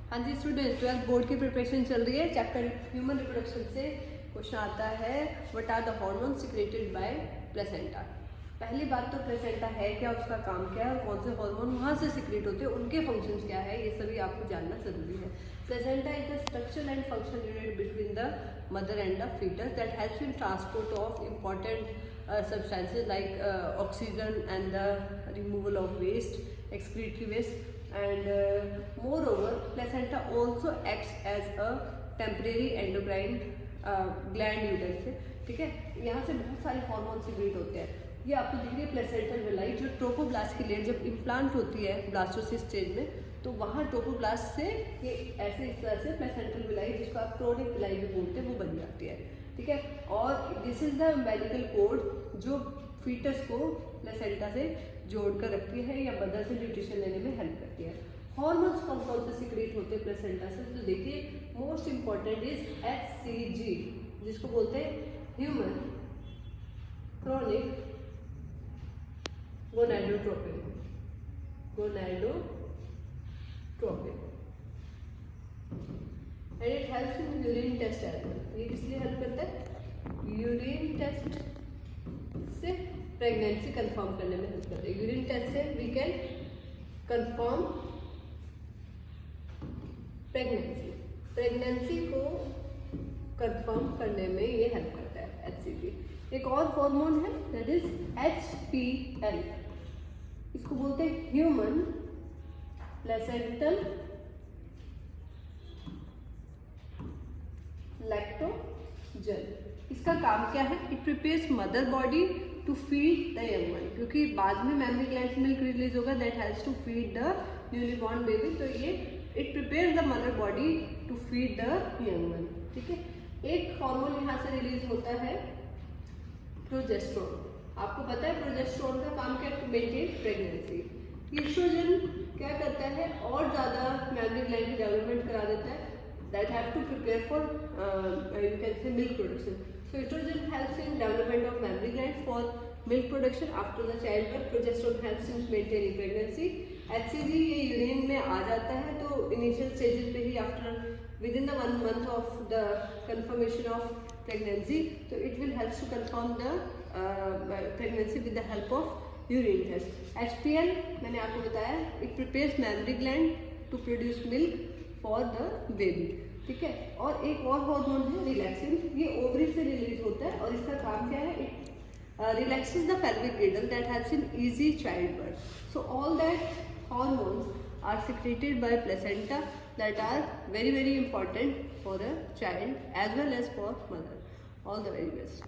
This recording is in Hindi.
हाँ जी स्टूडेंट्स, 12th बोर्ड की प्रिपरेशन चल रही है। चैप्टर ह्यूमन रिप्रोडक्शन से क्वेश्चन आता है, what are the hormones secreted by placenta. पहली बात तो प्लेसेंटा है क्या, उसका काम क्या है और कौन से हार्मोन वहाँ से सिक्रेट होते हैं, उनके फंक्शंस क्या है, ये सभी आपको जानना जरूरी है। Placenta is the structural and functional unit between the mother and the foetus that helps in transport of important substances like oxygen and the removal of waste, excretory waste, and moreover placenta also acts as a temporary endocrine gland यूडन से, ठीक है। यहाँ से बहुत सारे हार्मोन सिक्रेट होते हैं। ये आपको दिख रही है प्लेसेंटल विलाई, जो ट्रोपोब्लास्ट की लेयर जब इम्प्लांट होती है ब्लास्टोसिस स्टेज में, तो वहाँ ट्रोपोब्लास्ट से ये ऐसे इस तरह से प्लेसेंटल विलाई, जिसको आप क्रोनिक विलाई भी बोलते हैं, वो बन जाती है, ठीक है। और this is the medical code जो फीटस को प्लेसेंटा से जोड़ कर रखती है या मदर से न्यूट्रिशन लेने में हेल्प करती है। हार्मोन्स कौन कौन से सिक्रेट होते हैं प्लेसेंटा से, तो देखिए मोस्ट इंपॉर्टेंट इज HCG, जिसको बोलते हैं human chronic gonadotropin. And it helps in urine test as well. ये इसलिए हेल्प करता है, यूरिन टेस्ट से प्रेगनेंसी कंफर्म करने में हेल्प करता है। यूरिन टेस्ट से वी कैन कंफर्म प्रेगनेंसी को कंफर्म करने में ये हेल्प करता है HCG। एक और हार्मोन है दैट इज HPL, इसको बोलते हैं ह्यूमन प्लेसेंटल लैक्टोजन। इसका काम क्या है, it prepares mother body to feed the young one, क्योंकि बाद में मैमरी ग्लैंड से मिल्क रिलीज होगा that helps to feed the newly born baby. तो ये it prepares the mother body to feed the young one, ठीक है। एक हार्मोन यहाँ से रिलीज होता है प्रोजेस्टेरोन। आपको पता है प्रोजेस्टेरोन का काम क्या है, मेंटेन प्रेगनेंसी। ईस्ट्रोजन क्या करता है, और ज़्यादा मैमरी ग्लैंड की डेवलपमेंट करा देता है, that have to prepare for you can say milk production. So estrogen helps in development of mammary gland for milk production after the childbirth. Progesterone helps in maintaining pregnancy. HCG ये यूरिन में आ जाता है, तो इनिशियल स्टेजेस पे ही after within the 1 month of the confirmation of pregnancy, so it will help to confirm the pregnancy with the help of urine test. HPL मैंने आपको बताया, it prepares mammary gland to produce milk for the baby, ठीक है। और एक और हार्मोन है रिलैक्सिन, ये ओवरी से रिलीज होता है और इसका काम क्या है, it relaxes the pelvic girdle that helps in easy child birth. So all that hormones are secreted by placenta that are very important for a child as well as for mother. All the very best.